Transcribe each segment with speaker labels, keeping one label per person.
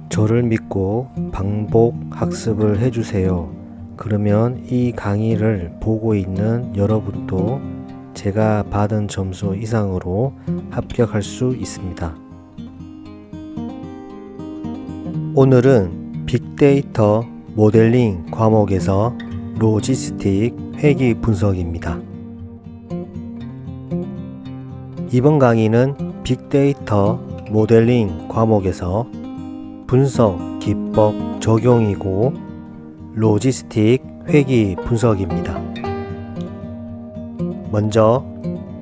Speaker 1: 저를 믿고 반복 학습을 해주세요. 그러면 이 강의를 보고 있는 여러분도 제가 받은 점수 이상으로 합격할 수 있습니다. 오늘은 빅데이터 모델링 과목에서 로지스틱 회기 분석입니다. 이번 강의는 빅데이터 모델링 과목에서 분석 기법 적용이고 로지스틱 회기 분석입니다. 먼저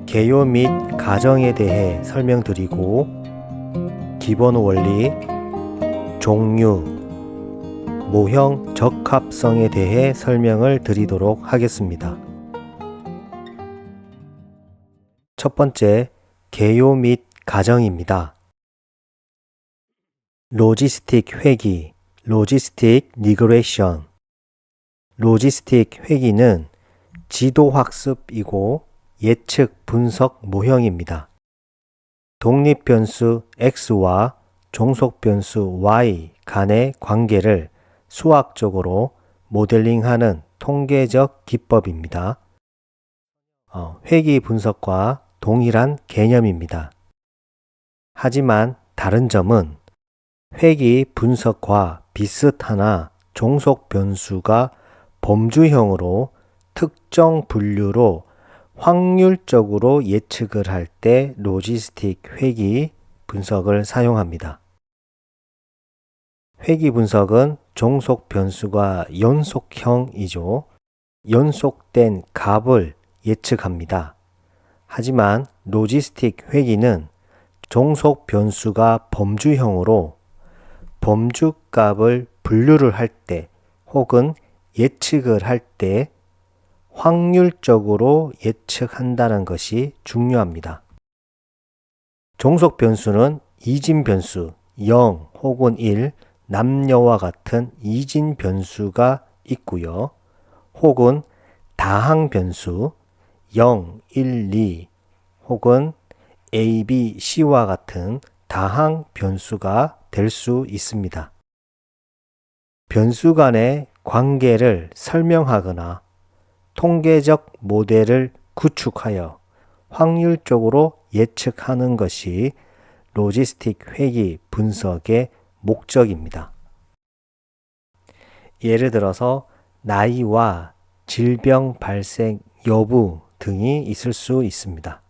Speaker 1: 개요 및 가정에 대해 설명드리고 기본 원리, 종류, 모형 적합성에 대해 설명을 드리도록 하겠습니다. 첫 번째, 개요 및 가정입니다. 로지스틱 회기, 로지스틱 리그레션. 로지스틱 회기는 지도 학습이고 예측 분석 모형입니다. 독립 변수 x와 종속 변수 y 간의 관계를 수학적으로 모델링하는 통계적 기법입니다. 회기 분석과 동일한 개념입니다. 하지만 다른 점은 회기 분석과 비슷하나 종속 변수가 범주형으로 특정 분류로 확률적으로 예측을 할 때 로지스틱 회기 분석을 사용합니다. 회기 분석은 종속 변수가 연속형이죠. 연속된 값을 예측합니다. 하지만 로지스틱 회기는 종속 변수가 범주형으로 범주 값을 분류를 할 때 혹은 예측을 할 때 확률적으로 예측한다는 것이 중요합니다. 종속 변수는 이진 변수 0 혹은 1, 남녀와 같은 이진 변수가 있고요. 혹은 다항 변수 0, 1, 2 혹은 A, B, C와 같은 다항 변수가 될 수 있습니다. 변수 간의 관계를 설명하거나 통계적 모델을 구축하여 확률적으로 예측하는 것이 로지스틱 회기 분석의 목적입니다. 예를 들어서 나이와 질병 발생 여부 등이 있을 수 있습니다.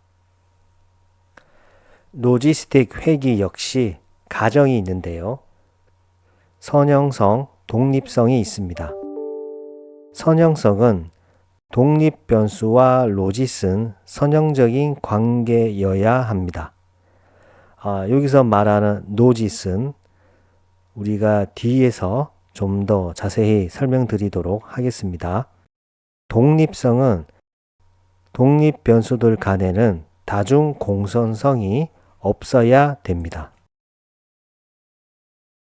Speaker 1: 로지스틱 회기 역시 가정이 있는데요. 선형성, 독립성이 있습니다. 선형성은 독립 변수와 로짓은 선형적인 관계여야 합니다. 여기서 말하는 로짓은 우리가 뒤에서 좀 더 자세히 설명드리도록 하겠습니다. 독립성은 독립 변수들 간에는 다중 공선성이 없어야 됩니다.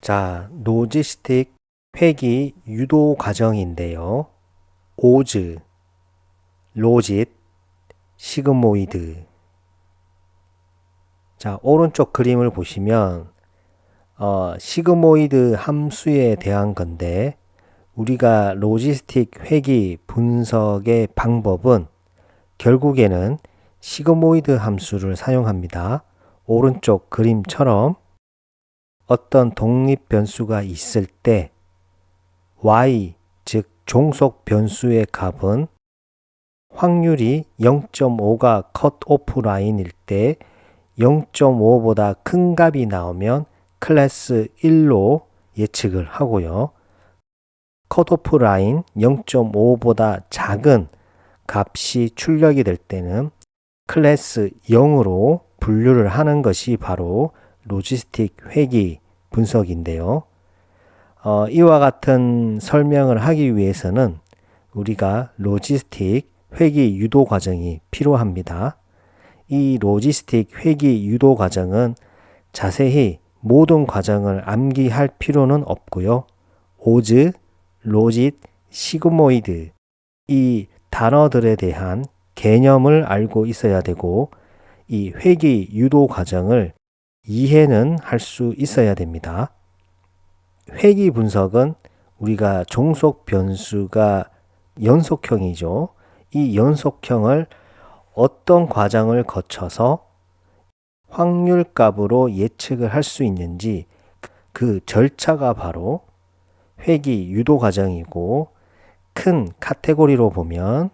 Speaker 1: 자, 로지스틱 회기 유도 과정인데요. 오즈, 로짓, 시그모이드. 자, 오른쪽 그림을 보시면 시그모이드 함수에 대한 건데 우리가 로지스틱 회기 분석의 방법은 결국에는 시그모이드 함수를 사용합니다. 오른쪽 그림처럼 어떤 독립 변수가 있을 때 y, 즉 종속 변수의 값은 확률이 0.5가 컷오프 라인일 때 0.5보다 큰 값이 나오면 클래스 1로 예측을 하고요. 컷오프 라인 0.5보다 작은 값이 출력이 될 때는 클래스 0으로 분류를 하는 것이 바로 로지스틱 회기 분석인데요. 이와 같은 설명을 하기 위해서는 우리가 로지스틱 회기 유도 과정이 필요합니다. 이 로지스틱 회기 유도 과정은 자세히 모든 과정을 암기할 필요는 없고요. 오즈, 로짓, 시그모이드 이 단어들에 대한 개념을 알고 있어야 되고 이 회기 유도 과정을 이해는 할 수 있어야 됩니다. 회귀 분석은 우리가 종속 변수가 연속형이죠. 이 연속형을 어떤 과정을 거쳐서 확률 값으로 예측을 할 수 있는지 그 절차가 바로 회귀 유도 과정이고, 큰 카테고리로 보면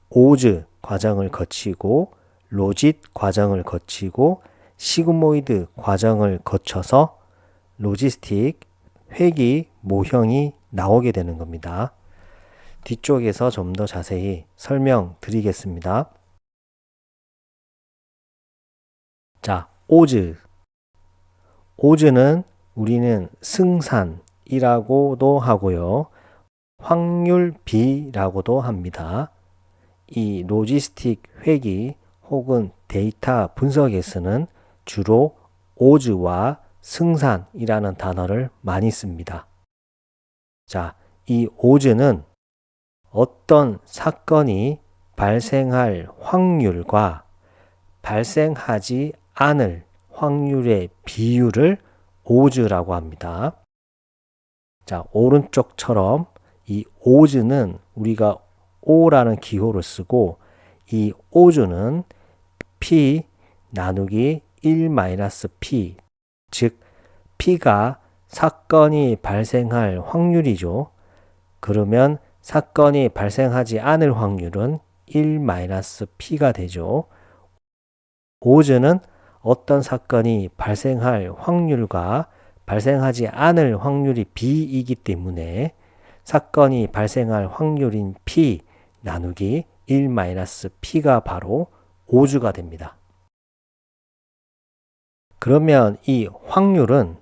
Speaker 1: 오즈 과정을 거치고 로짓 과정을 거치고 시그모이드 과정을 거쳐서 로지스틱 회귀 모형이 나오게 되는 겁니다. 뒤쪽에서 좀 더 자세히 설명드리겠습니다. 자, 오즈. 오즈는 우리는 승산이라고도 하고요. 확률비라고도 합니다. 이 로지스틱 회귀 혹은 데이터 분석에서는 주로 오즈와 승산이라는 단어를 많이 씁니다. 자, 이 오즈는 어떤 사건이 발생할 확률과 발생하지 않을 확률의 비율을 오즈라고 합니다. 자, 오른쪽처럼 이 오즈는 우리가 O라는 기호를 쓰고, 이 오즈는 P 나누기 1-P, 즉 P가 사건이 발생할 확률이죠. 그러면 사건이 발생하지 않을 확률은 1-P가 되죠. 오즈는 어떤 사건이 발생할 확률과 발생하지 않을 확률이 B이기 때문에 사건이 발생할 확률인 P 나누기 1-P가 바로 오즈가 됩니다. 그러면 이 확률은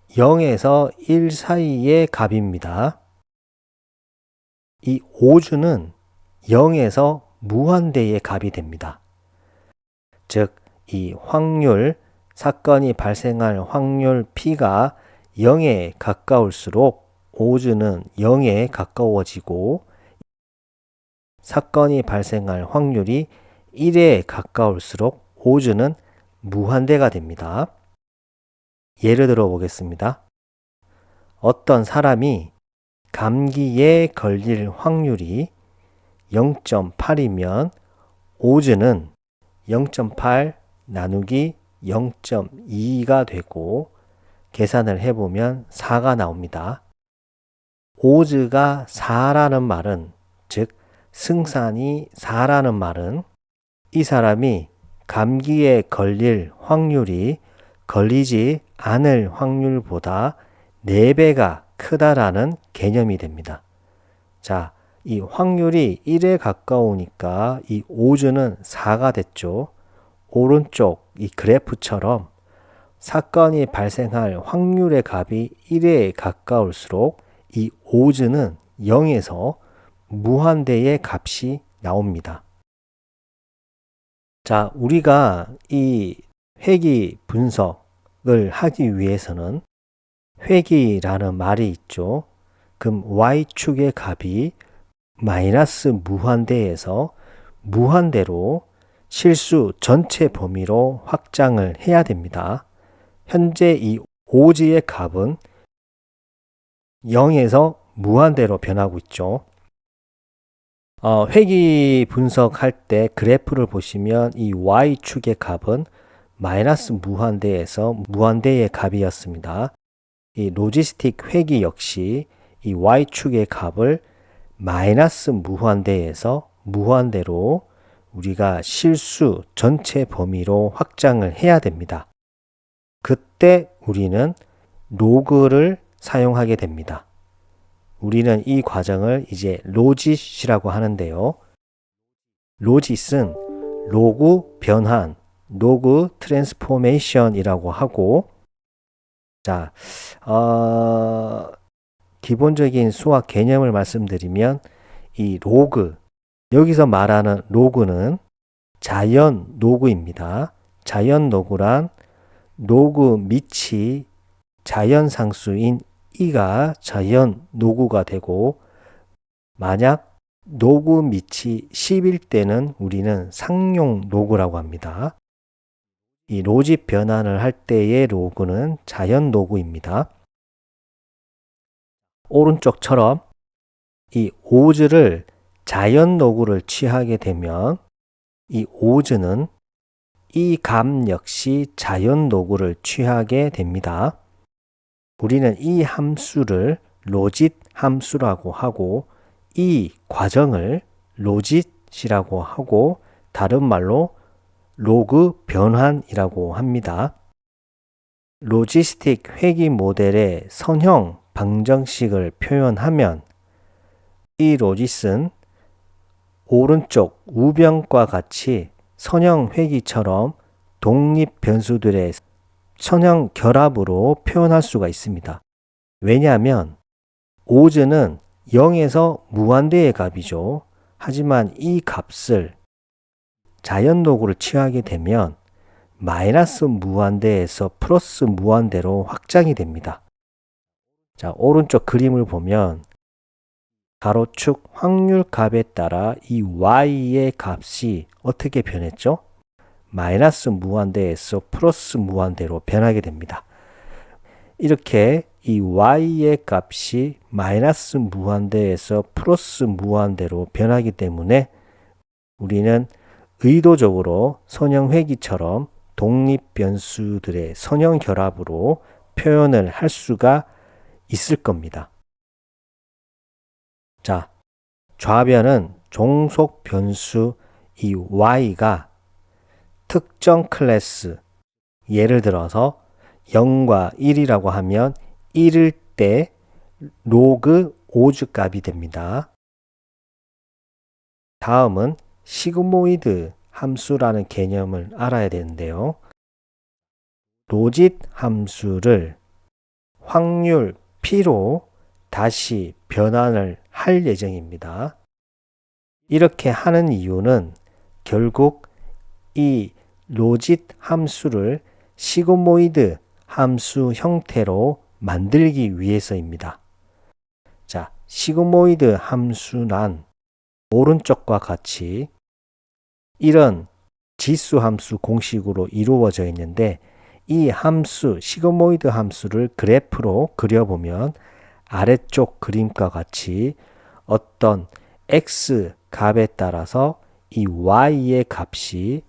Speaker 1: 0에서 1 사이의 값입니다. 이 오즈는 0에서 무한대의 값이 됩니다. 즉, 이 확률, 사건이 발생할 확률 P가 0에 가까울수록 오즈는 0에 가까워지고, 사건이 발생할 확률이 1에 가까울수록 오즈는 무한대가 됩니다. 예를 들어 보겠습니다. 어떤 사람이 감기에 걸릴 확률이 0.8이면 오즈는 0.8 나누기 0.2가 되고, 계산을 해보면 4가 나옵니다. 오즈가 4라는 말은, 즉 승산이 4라는 말은 이 사람이 감기에 걸릴 확률이 걸리지 않을 확률보다 4배가 크다라는 개념이 됩니다. 자, 이 확률이 1에 가까우니까 이 오즈는 4가 됐죠. 오른쪽 이 그래프처럼 사건이 발생할 확률의 값이 1에 가까울수록 이 오즈는 0에서 무한대의 값이 나옵니다. 자, 우리가 이 회귀 분석을 하기 위해서는 회귀라는 말이 있죠. 그럼 y축의 값이 마이너스 무한대에서 무한대로 실수 전체 범위로 확장을 해야 됩니다. 현재 이 오즈의 값은 0에서 무한대로 변하고 있죠. 회귀 분석할 때 그래프를 보시면 이 y축의 값은 마이너스 무한대에서 무한대의 값이었습니다. 이 로지스틱 회귀 역시 이 y축의 값을 마이너스 무한대에서 무한대로 우리가 실수 전체 범위로 확장을 해야 됩니다. 그때 우리는 로그를 사용하게 됩니다. 우리는 이 과정을 이제 로짓이라고 하는데요. 로짓은 로그 변환, 로그 트랜스포메이션이라고 하고, 자, 기본적인 수학 개념을 말씀드리면 이 로그, 여기서 말하는 로그는 자연 로그입니다. 자연 로그란 로그 밑이 자연 상수인 2가 자연 로그가 되고, 만약 로그 밑이 10일 때는 우리는 상용 로그라고 합니다. 이 로짓 변환을 할 때의 로그는 자연 로그입니다. 오른쪽처럼 이 오즈를 자연 노구를 취하게 되면 이 오즈는 이 값 역시 자연 노구를 취하게 됩니다. 우리는 이 함수를 로짓 함수라고 하고 이 과정을 로짓이라고 하고 다른 말로 로그 변환이라고 합니다. 로지스틱 회귀 모델의 선형 방정식을 표현하면 이 로짓은 오른쪽 우변과 같이 선형 회귀처럼 독립 변수들의 선형 결합으로 표현할 수가 있습니다. 왜냐하면 오즈는 0에서 무한대의 값이죠. 하지만 이 값을 자연 노구를 취하게 되면 마이너스 무한대에서 플러스 무한대로 확장이 됩니다. 자, 오른쪽 그림을 보면 가로축 확률 값에 따라 이 y의 값이 어떻게 변했죠? 마이너스 무한대에서 플러스 무한대로 변하게 됩니다. 이렇게 이 y의 값이 마이너스 무한대에서 플러스 무한대로 변하기 때문에 우리는 의도적으로 선형 회귀처럼 독립 변수들의 선형 결합으로 표현을 할 수가 있을 겁니다. 자, 좌변은 종속 변수 이 y가 특정 클래스, 예를 들어서 0과 1이라고 하면 1일 때 로그 오즈 값이 됩니다. 다음은 시그모이드 함수라는 개념을 알아야 되는데요. 로짓 함수를 확률 P로 다시 변환을 할 예정입니다. 이렇게 하는 이유는 결국 이 로짓 함수를 시그모이드 함수 형태로 만들기 위해서입니다. 자, 시그모이드 함수란 오른쪽과 같이 이런 지수 함수 공식으로 이루어져 있는데 이 함수, 시그모이드 함수를 그래프로 그려보면 아래쪽 그림과 같이 어떤 x 값에 따라서 이 y의 값이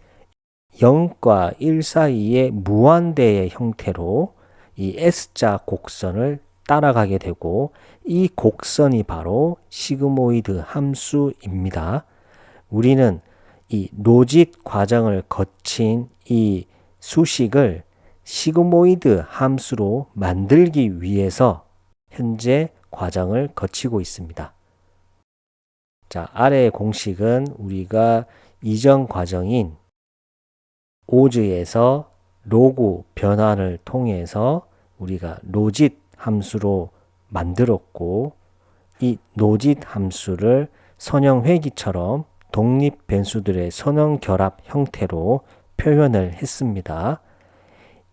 Speaker 1: 0과 1 사이의 무한대의 형태로 이 S자 곡선을 따라가게 되고 이 곡선이 바로 시그모이드 함수입니다. 우리는 이 로짓 과정을 거친 이 수식을 시그모이드 함수로 만들기 위해서 현재 과정을 거치고 있습니다. 자, 아래의 공식은 우리가 이전 과정인 오즈에서 로그 변환을 통해서 우리가 로짓 함수로 만들었고 이 로짓 함수를 선형 회귀처럼 독립 변수들의 선형 결합 형태로 표현을 했습니다.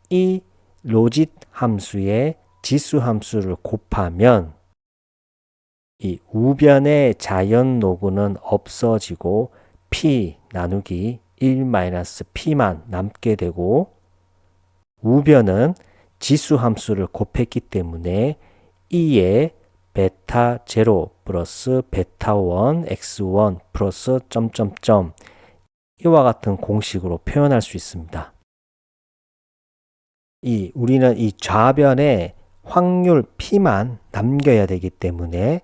Speaker 1: 이 로짓 함수의 지수 함수를 곱하면 이 우변의 자연 노구는 없어지고 P 나누기 1-P만 남게 되고 우변은 지수 함수를 곱했기 때문에 2의 베타 0 플러스 베타 1 x1 플러스 점점점 이와 같은 공식으로 표현할 수 있습니다. 우리는 이 좌변에 확률 P만 남겨야 되기 때문에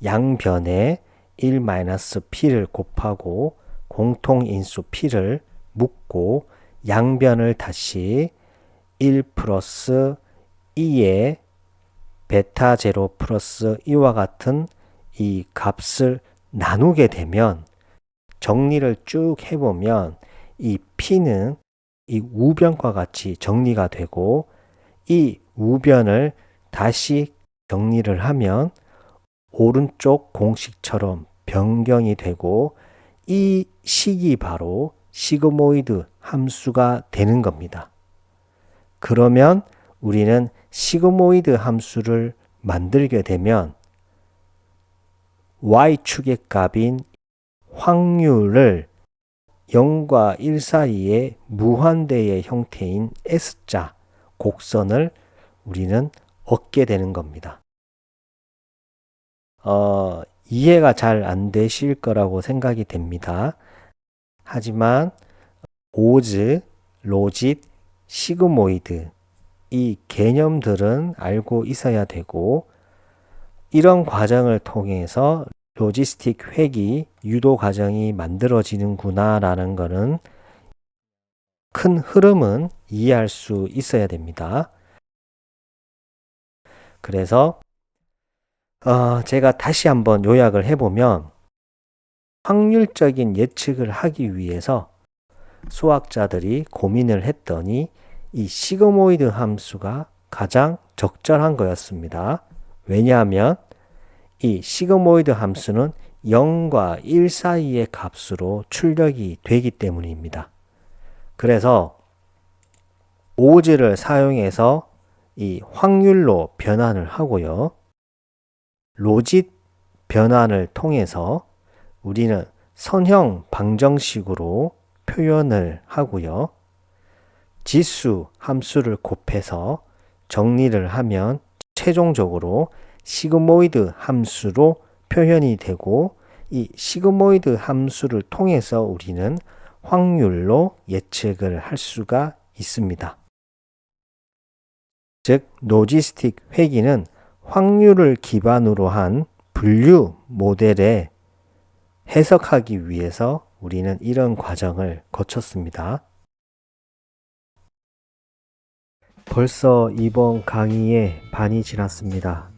Speaker 1: 양변에 1-P를 곱하고 공통인수 P를 묶고 양변을 다시 1 플러스 2의 베타 0 플러스 이와 같은 이 값을 나누게 되면 정리를 쭉 해보면 이 P는 이 우변과 같이 정리가 되고 이 우변을 다시 정리를 하면 오른쪽 공식처럼 변경이 되고 이 식이 바로 시그모이드 함수가 되는 겁니다. 그러면 우리는 시그모이드 함수를 만들게 되면 y축의 값인 확률을 0과 1 사이의 무한대의 형태인 S자 곡선을 우리는 얻게 되는 겁니다. 이해가 잘 안 되실 거라고 생각이 됩니다. 하지만 오즈, 로짓, 시그모이드 이 개념들은 알고 있어야 되고 이런 과정을 통해서 로지스틱 회기 유도 과정이 만들어지는구나 라는 것은 큰 흐름은 이해할 수 있어야 됩니다. 그래서 제가 다시 한번 요약을 해보면 확률적인 예측을 하기 위해서 수학자들이 고민을 했더니 이 시그모이드 함수가 가장 적절한 거였습니다. 왜냐하면 이 시그모이드 함수는 0과 1 사이의 값으로 출력이 되기 때문입니다. 그래서 오즈를 사용해서 이 확률로 변환을 하고요. 로짓 변환을 통해서 우리는 선형 방정식으로 표현을 하고요. 지수 함수를 곱해서 정리를 하면 최종적으로 시그모이드 함수로 표현이 되고 이 시그모이드 함수를 통해서 우리는 확률로 예측을 할 수가 있습니다. 즉, 로지스틱 회기는 확률을 기반으로 한 분류 모델에 해석하기 위해서 우리는 이런 과정을 거쳤습니다. 벌써 이번 강의의 반이 지났습니다.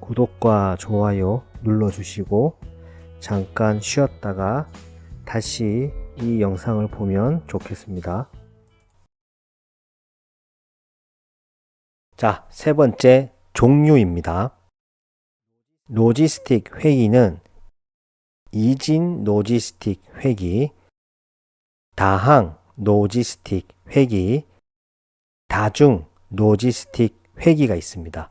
Speaker 1: 구독과 좋아요 눌러주시고 잠깐 쉬었다가 다시 이 영상을 보면 좋겠습니다. 자, 세 번째 종류입니다. 로지스틱 회기는 이진 로지스틱 회기, 다항 로지스틱 회기, 다중 로지스틱 회기가 있습니다.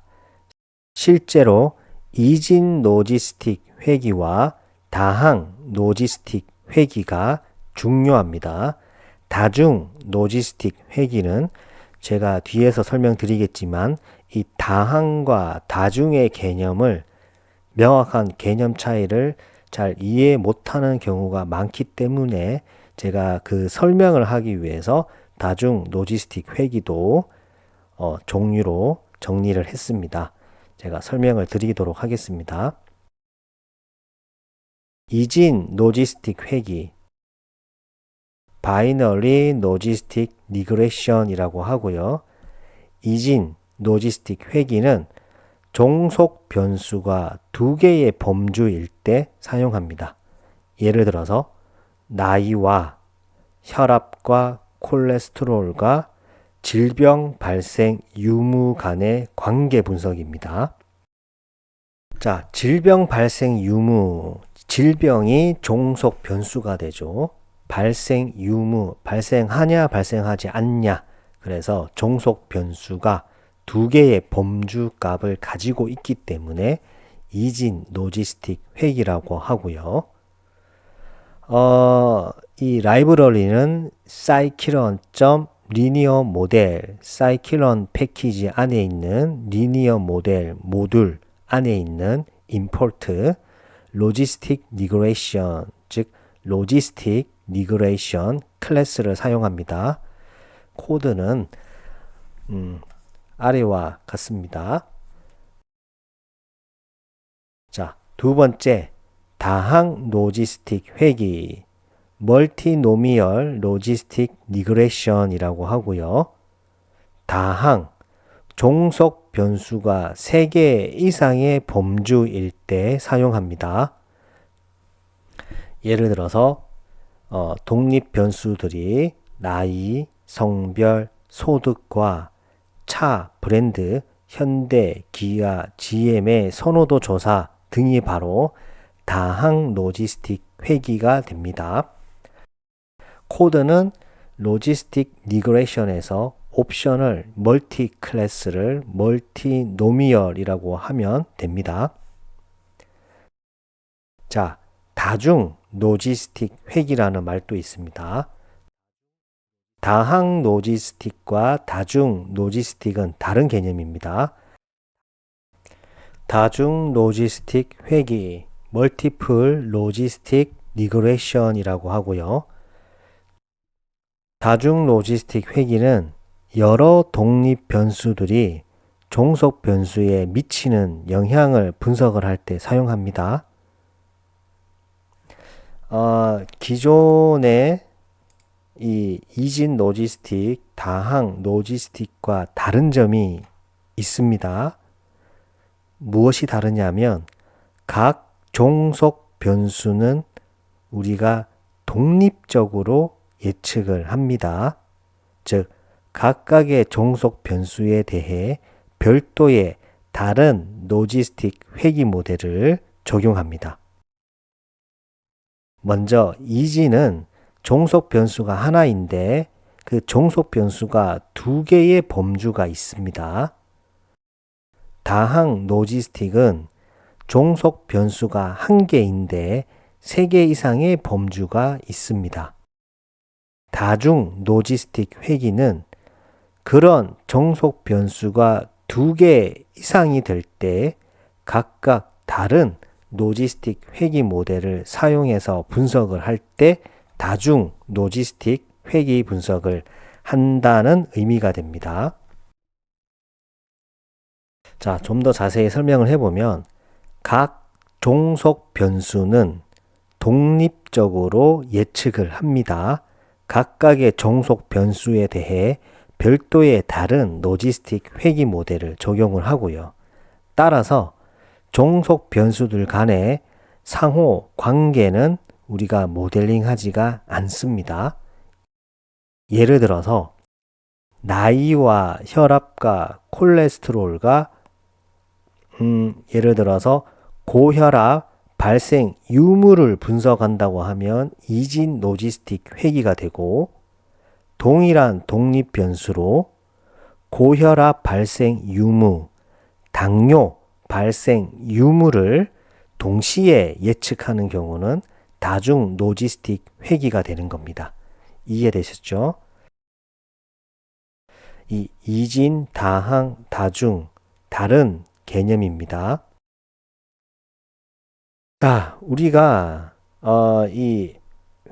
Speaker 1: 실제로 이진 로지스틱 회기와 다항 로지스틱 회기가 중요합니다. 다중 로지스틱 회기는 제가 뒤에서 설명드리겠지만 이 다항과 다중의 개념을 명확한 개념 차이를 잘 이해 못하는 경우가 많기 때문에 제가 그 설명을 하기 위해서 다중 로지스틱 회기도 종류로 정리를 했습니다. 제가 설명을 드리도록 하겠습니다. 이진 로지스틱 회기, 바이너리 로지스틱 리그레션이라고 하고요. 이진 로지스틱 회기는 종속 변수가 두 개의 범주일 때 사용합니다. 예를 들어서 나이와 혈압과 콜레스테롤과 질병 발생 유무 간의 관계 분석입니다. 자, 질병 발생 유무, 질병이 종속 변수가 되죠. 발생 유무, 발생하냐, 발생하지 않냐. 그래서 종속 변수가 두 개의 범주 값을 가지고 있기 때문에 이진 로지스틱 회기라고 하고요. 이 라이브러리는 scikit-linear 모델, scikit 패키지 안에 있는 리니어 모델 모듈 안에 있는 import logistic regression, 즉 logistic regression 클래스를 사용합니다. 코드는 아래와 같습니다. 자, 두 번째 다항 로지스틱 회기, 멀티노미얼 로지스틱 리그레션이라고 하고요. 다항, 종속 변수가 3개 이상의 범주일 때 사용합니다. 예를 들어서 독립 변수들이 나이, 성별, 소득과 차, 브랜드, 현대, 기아, GM의 선호도 조사 등이 바로 다항 로지스틱 회기가 됩니다. 코드는 로지스틱 리그레션에서 옵셔널 멀티 클래스를 멀티노미얼이라고 하면 됩니다. 자, 다중 로지스틱 회기라는 말도 있습니다. 다항 로지스틱과 다중 로지스틱은 다른 개념입니다. 다중 로지스틱 회귀, 멀티플 로지스틱 리그레션이라고 하고요. 다중 로지스틱 회귀는 여러 독립 변수들이 종속 변수에 미치는 영향을 분석을 할 때 사용합니다. 기존의 이 이진 로지스틱, 다항 로지스틱과 다른 점이 있습니다. 무엇이 다르냐면 각 종속 변수는 우리가 독립적으로 예측을 합니다. 즉 각각의 종속 변수에 대해 별도의 다른 로지스틱 회귀 모델을 적용합니다. 먼저 이진은 종속 변수가 하나인데 그 종속 변수가 두 개의 범주가 있습니다. 다항 로지스틱은 종속 변수가 한 개인데 세 개 이상의 범주가 있습니다. 다중 로지스틱 회귀는 그런 종속 변수가 두 개 이상이 될 때 각각 다른 로지스틱 회귀 모델을 사용해서 분석을 할 때 다중 로지스틱 회귀 분석을 한다는 의미가 됩니다. 자, 좀 더 자세히 설명을 해보면 각 종속 변수는 독립적으로 예측을 합니다. 각각의 종속 변수에 대해 별도의 다른 로지스틱 회귀 모델을 적용을 하고요. 따라서 종속 변수들 간의 상호 관계는 우리가 모델링 하지가 않습니다. 예를 들어서 나이와 혈압과 콜레스테롤과 예를 들어서 고혈압 발생 유무를 분석한다고 하면 이진 로지스틱 회귀가 되고 동일한 독립 변수로 고혈압 발생 유무, 당뇨 발생 유무를 동시에 예측하는 경우는 다중 로지스틱 회귀가 되는 겁니다. 이해되셨죠? 이 이진, 다항, 다중 다른 개념입니다. 자, 우리가 이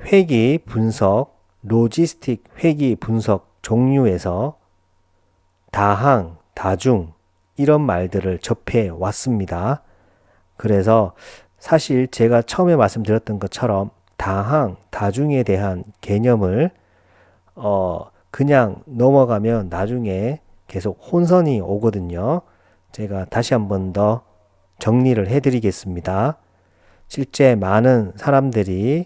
Speaker 1: 회귀 분석, 로지스틱 회귀 분석 종류에서 다항, 다중 이런 말들을 접해 왔습니다. 그래서 사실 제가 처음에 말씀드렸던 것처럼 다항, 다중에 대한 개념을 그냥 넘어가면 나중에 계속 혼선이 오거든요. 제가 다시 한 번 더 정리를 해드리겠습니다. 실제 많은 사람들이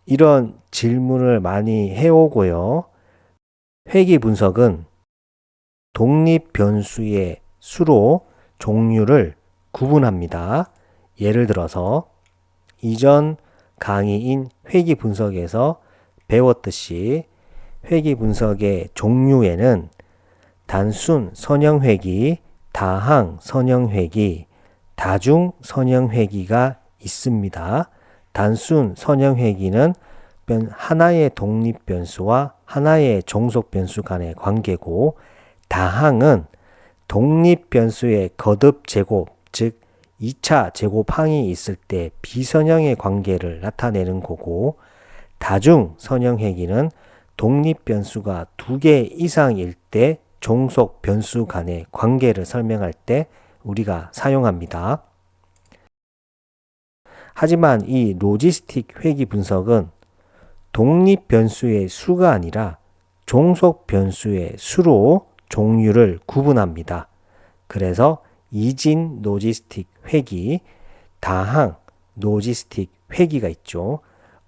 Speaker 1: 이런 질문을 많이 해오고요. 회귀 분석은 독립 변수의 수로 종류를 구분합니다. 예를 들어서 이전 강의인 회귀 분석에서 배웠듯이 회귀 분석의 종류에는 단순 선형 회귀, 다항 선형 회귀, 다중 선형 회귀가 있습니다. 단순 선형 회귀는 하나의 독립 변수와 하나의 종속 변수 간의 관계고, 다항은 독립 변수의 거듭 제곱, 즉 2차 제곱항이 있을 때 비선형의 관계를 나타내는 거고, 다중 선형 회귀는 독립 변수가 2개 이상일 때 종속 변수 간의 관계를 설명할 때 우리가 사용합니다. 하지만 이 로지스틱 회귀 분석은 독립 변수의 수가 아니라 종속 변수의 수로 종류를 구분합니다. 그래서 이진 로지스틱 회귀, 다항 로지스틱 회귀가 있죠.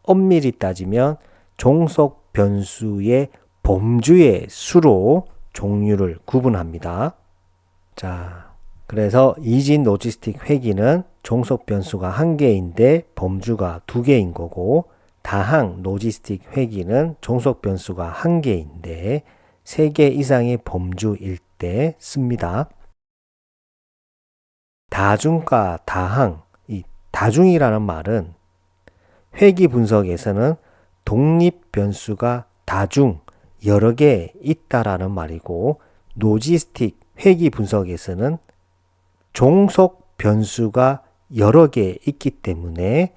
Speaker 1: 엄밀히 따지면 종속 변수의 범주의 수로 종류를 구분합니다. 자, 그래서 이진 로지스틱 회귀는 종속 변수가 1개인데 범주가 2개인 거고, 다항 로지스틱 회귀는 종속 변수가 1개인데 3개 이상의 범주일 때 씁니다. 다중과 다항, 이 다중이라는 말은 회귀 분석에서는 독립 변수가 다중, 여러 개 있다라는 말이고, 로지스틱 회귀 분석에서는 종속 변수가 여러 개 있기 때문에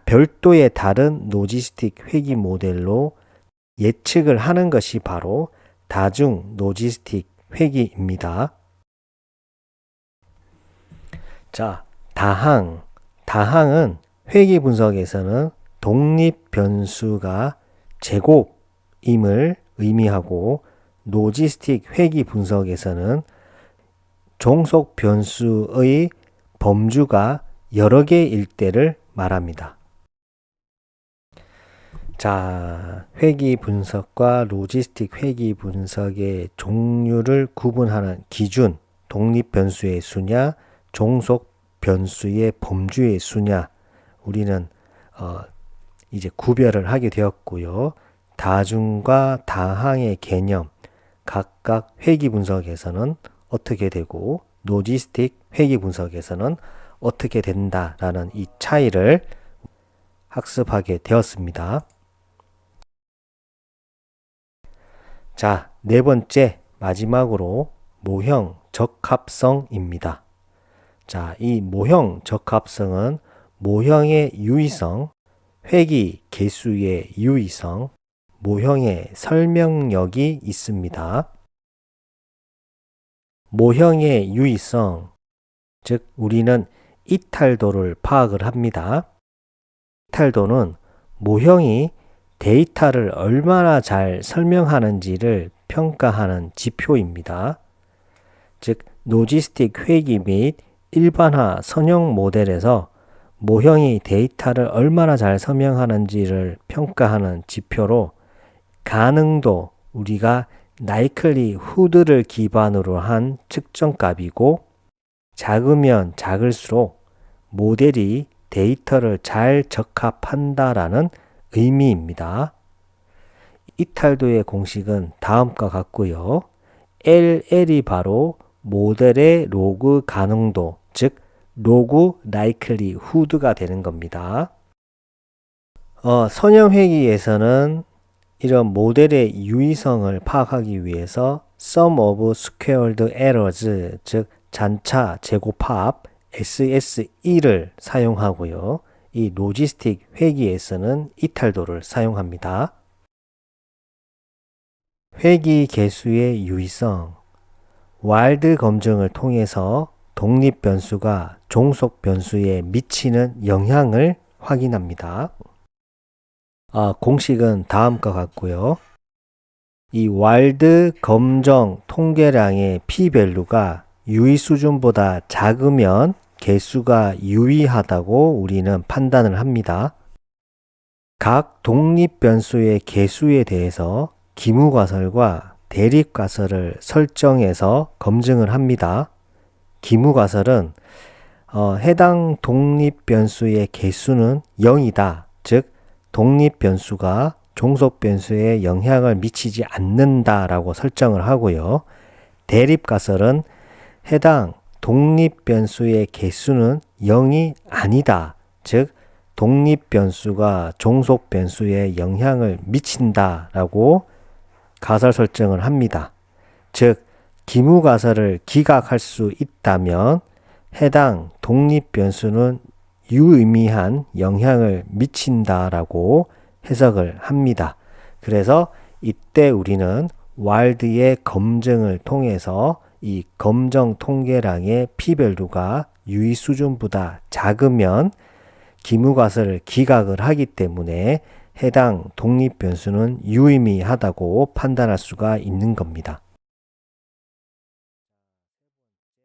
Speaker 1: 별도의 다른 로지스틱 회귀 모델로 예측을 하는 것이 바로 다중 로지스틱 회귀입니다. 자, 다항은 회귀 분석에서는 독립 변수가 제곱임을 의미하고 로지스틱 회귀 분석에서는 종속 변수의 범주가 여러 개일 때를 말합니다. 자, 회귀 분석과 로지스틱 회귀 분석의 종류를 구분하는 기준, 독립 변수의 수냐, 종속 변수의 범주의 수냐, 우리는 이제 구별을 하게 되었고요. 다중과 다항의 개념, 각각 회귀 분석에서는 어떻게 되고 로지스틱 회귀 분석에서는 어떻게 된다라는 이 차이를 학습하게 되었습니다. 자, 네 번째 마지막으로 모형 적합성입니다. 자, 이 모형 적합성은 모형의 유의성, 회귀 개수의 유의성, 모형의 설명력이 있습니다. 모형의 유의성, 즉 우리는 이탈도를 파악을 합니다. 이탈도는 모형이 데이터를 얼마나 잘 설명하는지를 평가하는 지표입니다. 즉 로지스틱 회귀 및 일반화 선형 모델에서 모형이 데이터를 얼마나 잘 설명하는지를 평가하는 지표로 가능도, 우리가 likelihood를 기반으로 한 측정값이고, 작으면 작을수록 모델이 데이터를 잘 적합한다라는 의미입니다. 이탈도의 공식은 다음과 같고요. LL이 바로 모델의 로그 가능도, 즉 로그 likelihood가 되는 겁니다. 선형 회귀에서는 이런 모델의 유의성을 파악하기 위해서 sum of squared errors, 즉 잔차 제곱합 SSE를 사용하고요. 이 로지스틱 회귀에서는 이탈도를 사용합니다. 회귀 개수의 유의성, 와일드 검증을 통해서 독립 변수가 종속 변수에 미치는 영향을 확인합니다. 공식은 다음과 같고요. 이 와일드 검정 통계량의 p-밸류가 유의 수준보다 작으면 개수가 유의하다고 우리는 판단을 합니다. 각 독립 변수의 개수에 대해서 기무가설과 대립가설을 설정해서 검증을 합니다. 기무가설은 해당 독립 변수의 개수는 0이다. 즉 독립 변수가 종속 변수에 영향을 미치지 않는다라고 설정을 하고요. 대립가설은 해당 독립 변수의 개수는 0이 아니다. 즉 독립 변수가 종속 변수에 영향을 미친다라고 가설 설정을 합니다. 즉 기무가설을 기각할 수 있다면 해당 독립 변수는 유의미한 영향을 미친다라고 해석을 합니다. 그래서 이때 우리는 와일드의 검증을 통해서 이 검정 통계량의 p-밸류가 유의 수준보다 작으면 기무가설을 기각을 하기 때문에 해당 독립 변수는 유의미하다고 판단할 수가 있는 겁니다.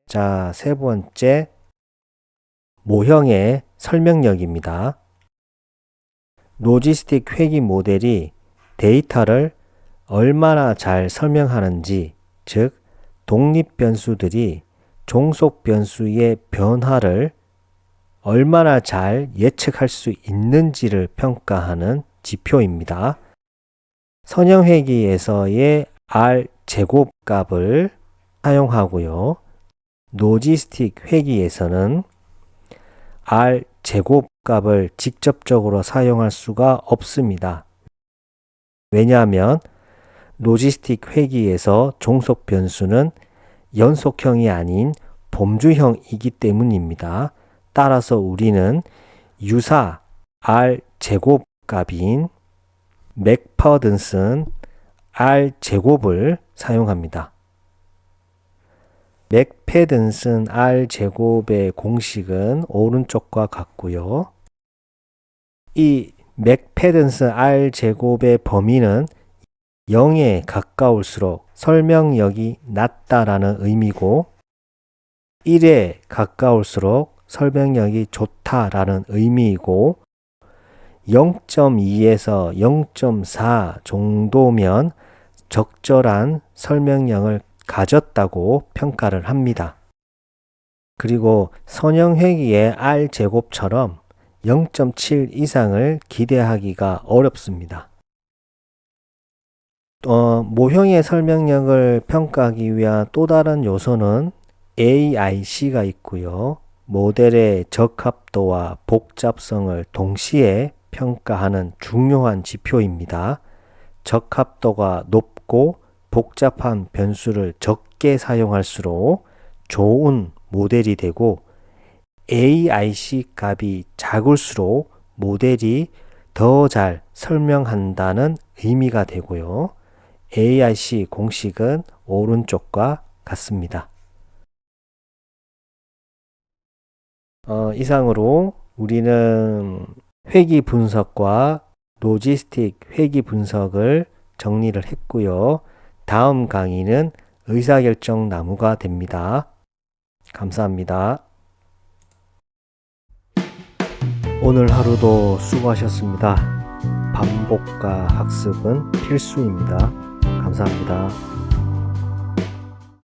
Speaker 1: 자, 세 번째, 모형의 설명력입니다. 로지스틱 회귀 모델이 데이터를 얼마나 잘 설명하는지, 즉 독립 변수들이 종속 변수의 변화를 얼마나 잘 예측할 수 있는지를 평가하는 지표입니다. 선형 회귀에서의 R 제곱값을 사용하고요. 로지스틱 회귀에서는 R 제곱값을 직접적으로 사용할 수가 없습니다. 왜냐하면 로지스틱 회귀에서 종속 변수는 연속형이 아닌 범주형이기 때문입니다. 따라서 우리는 유사 R 제곱값인 맥퍼든슨 R 제곱을 사용합니다. 맥패든슨 R 제곱의 공식은 오른쪽과 같고요. 이 맥패든슨 R 제곱의 범위는 0에 가까울수록 설명력이 낮다라는 의미고 1에 가까울수록 설명력이 좋다라는 의미이고 0.2에서 0.4 정도면 적절한 설명력을 가졌다고 평가를 합니다. 그리고 선형회귀의 R제곱처럼 0.7 이상을 기대하기가 어렵습니다. 모형의 설명력을 평가하기 위한 또 다른 요소는 AIC가 있고요. 모델의 적합도와 복잡성을 동시에 평가하는 중요한 지표입니다. 적합도가 높고 복잡한 변수를 적게 사용할수록 좋은 모델이 되고 AIC 값이 작을수록 모델이 더 잘 설명한다는 의미가 되고요. AIC 공식은 오른쪽과 같습니다. 이상으로 우리는 회귀 분석과 로지스틱 회귀 분석을 정리를 했고요. 다음 강의는 의사결정 나무가 됩니다. 감사합니다. 오늘 하루도 수고하셨습니다. 반복과 학습은 필수입니다. 감사합니다.